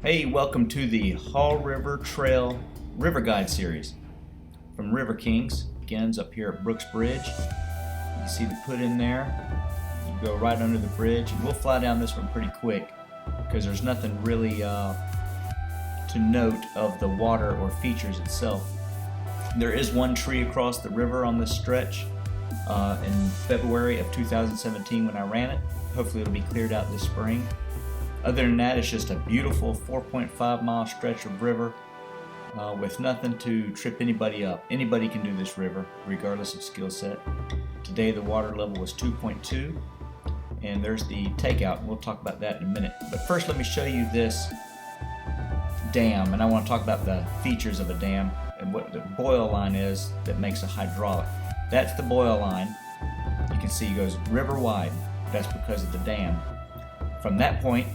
Hey, welcome to the Haw River Trail River Guide series from River Kings. Begins up here at Brooks Bridge. You can see the put in there. You go right under the bridge, and we'll fly down this one pretty quick because there's nothing really to note of the water or features itself. There is one tree across the river on this stretch in February of 2017 when I ran it. Hopefully it'll be cleared out this spring. Other than that, it's just a beautiful 4.5 mile stretch of river with nothing to trip anybody up. Anybody can do this river, regardless of skill set. Today the water level was 2.2, and there's the takeout, and we'll talk about that in a minute. But first, let me show you this dam, and I want to talk about the features of a dam and what the boil line is that makes a hydraulic. That's the boil line. You can see it goes river wide. That's because of the dam. From that point,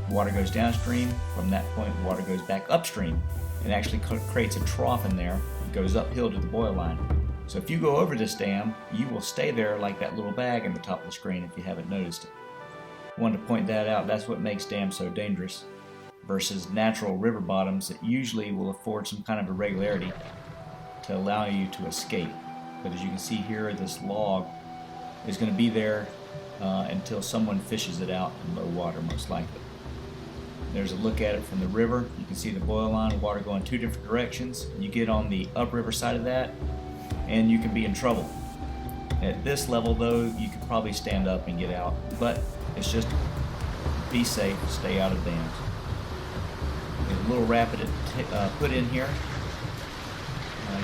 water goes downstream. From that point, water goes back upstream. It actually creates a trough in there. It goes uphill to the boil line. So if you go over this dam, you will stay there like that little bag in the top of the screen if you haven't noticed it. I wanted to point that out. That's what makes dams so dangerous versus natural river bottoms that usually will afford some kind of irregularity to allow you to escape. But as you can see here, this log is going to be there until someone fishes it out in low water, most likely. There's a look at it from the river. You can see the boil line, water going two different directions. You get on the upriver side of that, and you can be in trouble. At this level, though, you could probably stand up and get out, but it's just be safe, stay out of dams. There's a little rapid put in here.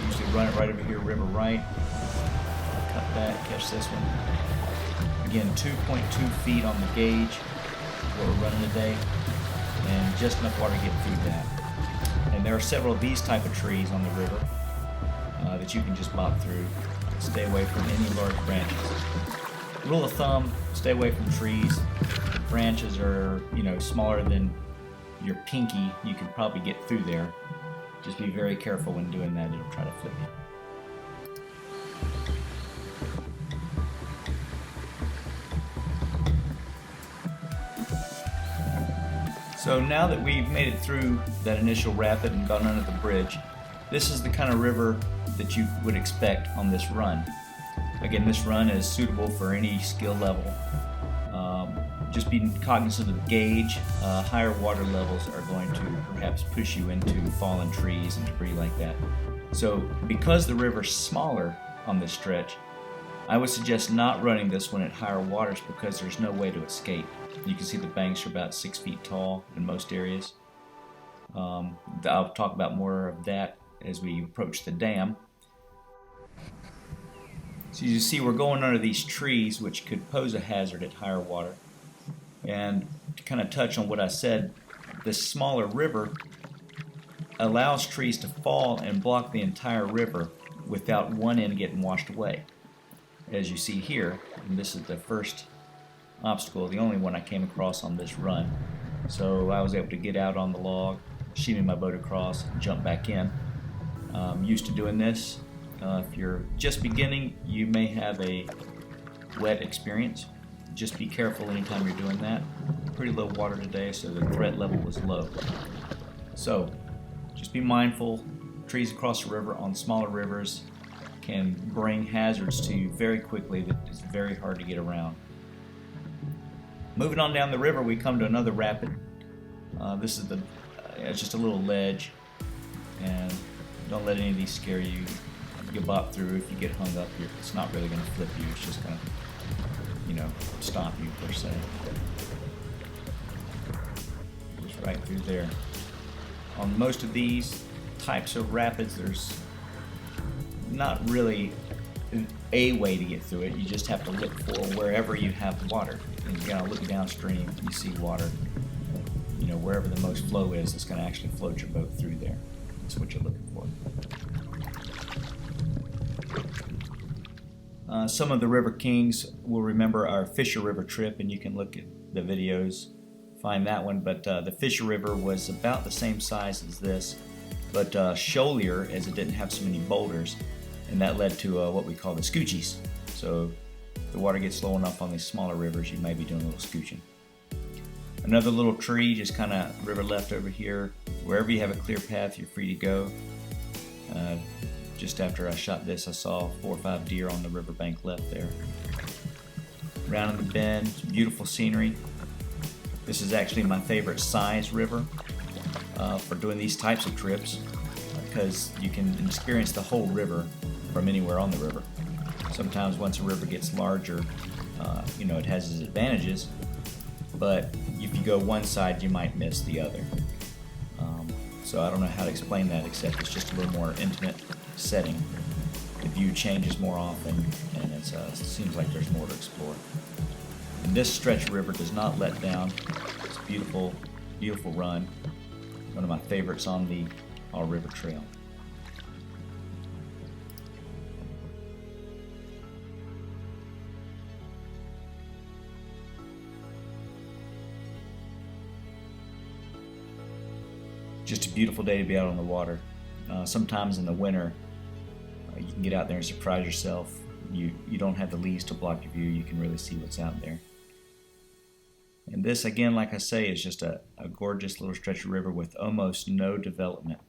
Usually run it right over here, river right. Cut that, catch this one. Again, 2.2 feet on the gauge, what we're running today, and just enough water to get through that. And there are several of these type of trees on the river that you can just bop through. Stay away from any large branches. Rule of thumb, stay away from trees. If branches are, smaller than your pinky, you can probably get through there. Just be very careful when doing that, it'll try to flip you. So now that we've made it through that initial rapid and gone under the bridge, this is the kind of river that you would expect on this run. Again, this run is suitable for any skill level. Just be cognizant of the gauge. Higher water levels are going to perhaps push you into fallen trees and debris like that. So because the river's smaller on this stretch, I would suggest not running this one at higher waters because there's no way to escape. You can see the banks are about 6 feet tall in most areas. I'll talk about more of that as we approach the dam. So you see we're going under these trees which could pose a hazard at higher water. And to kind of touch on what I said, this smaller river allows trees to fall and block the entire river without one end getting washed away. As you see here, and this is the first obstacle, the only one I came across on this run. So I was able to get out on the log, shimmy my boat across, and jump back in. I'm used to doing this. If you're just beginning, you may have a wet experience. Just be careful anytime you're doing that. Pretty low water today, so the threat level was low. So just be mindful. Trees across the river on smaller rivers can bring hazards to you very quickly that is very hard to get around. Moving on down the river, we come to another rapid. This is it's just a little ledge, and don't let any of these scare you. You bop through. If you get hung up, it's not really going to flip you. It's just going to, stop you per se. Just right through there. On most of these types of rapids, there's not really a way to get through it. You just have to look for wherever you have water. And you gotta look downstream, you see water. Wherever the most flow is, it's gonna actually float your boat through there. That's what you're looking for. Some of the River Kings will remember our Fisher River trip, and you can look at the videos, find that one. But the Fisher River was about the same size as this, but shoalier as it didn't have so many boulders, and that led to what we call the scoochies. So if the water gets low enough on these smaller rivers, you may be doing a little scooching. Another little tree, just kind of river left over here. Wherever you have a clear path, you're free to go. Just after I shot this, I saw 4 or 5 deer on the riverbank left there. Round in the bend, beautiful scenery. This is actually my favorite size river for doing these types of trips, because you can experience the whole river from anywhere on the river. Sometimes once a river gets larger, it has its advantages, but if you go one side, you might miss the other. So I don't know how to explain that, except it's just a little more intimate setting. The view changes more often, and it seems like there's more to explore. And this stretch of river does not let down. It's a beautiful, beautiful run. One of my favorites on the Haw River Trail. Just a beautiful day to be out on the water. Sometimes in the winter, you can get out there and surprise yourself. You don't have the leaves to block your view. You can really see what's out there. And this, again, like I say, is just a gorgeous little stretch of river with almost no development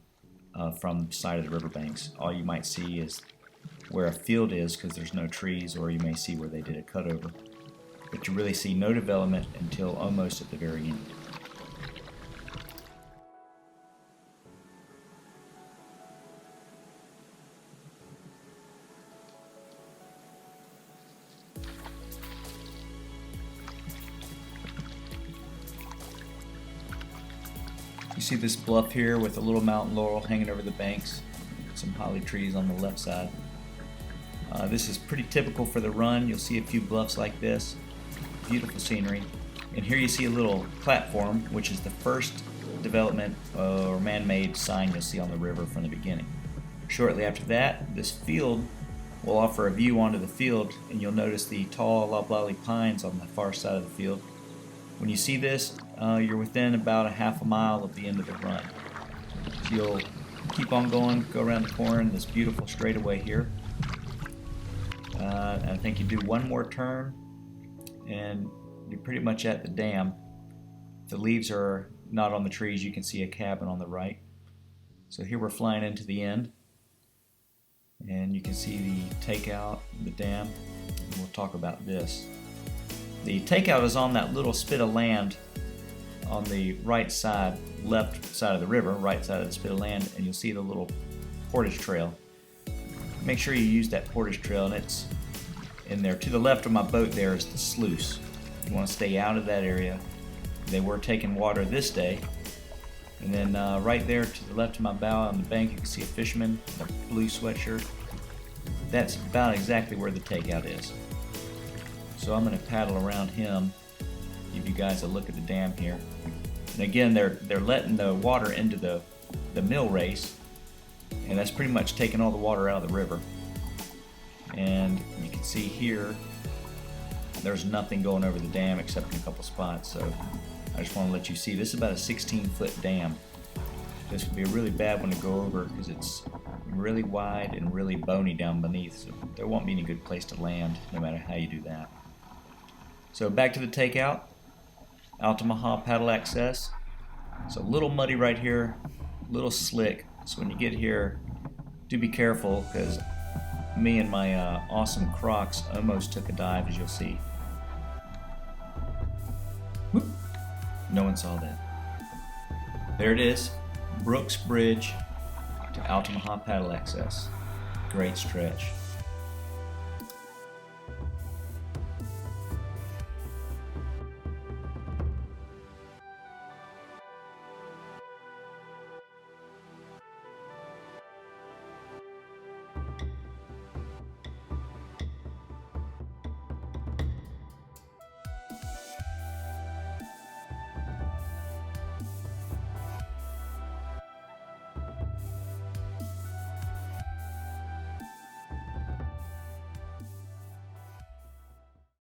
from the side of the riverbanks. All you might see is where a field is, because there's no trees, or you may see where they did a cutover. But you really see no development until almost at the very end. You see this bluff here with a little mountain laurel hanging over the banks, some holly trees on the left side. This is pretty typical for the run. You'll see a few bluffs like this. Beautiful scenery. And here you see a little platform, which is the first development or man-made sign you'll see on the river from the beginning. Shortly after that, this field will offer a view onto the field, and you'll notice the tall loblolly pines on the far side of the field. When you see this, you're within about a half a mile of the end of the run. So you'll keep on going, go around the corner in this beautiful straightaway here. And I think you do one more turn, and you're pretty much at the dam. If the leaves are not on the trees, you can see a cabin on the right. So here we're flying into the end, and you can see the takeout, the dam, and we'll talk about this. The takeout is on that little spit of land on the right side, left side of the river, right side of the spit of land, and you'll see the little portage trail. Make sure you use that portage trail, and it's in there. To the left of my boat there is the sluice. You want to stay out of that area. They were taking water this day. And then right there to the left of my bow on the bank, you can see a fisherman in a blue sweatshirt. That's about exactly where the takeout is. So I'm going to paddle around him, give you guys a look at the dam here. And again, they're letting the water into the mill race, and that's pretty much taking all the water out of the river. And you can see here, there's nothing going over the dam except in a couple spots. So I just want to let you see, this is about a 16-foot dam. This would be a really bad one to go over because it's really wide and really bony down beneath. So there won't be any good place to land no matter how you do that. So back to the takeout, Altamahaw Paddle Access. It's a little muddy right here, a little slick. So when you get here, do be careful, because me and my awesome Crocs almost took a dive, as you'll see. Whoop. No one saw that. There it is, Brooks Bridge to Altamahaw Paddle Access. Great stretch.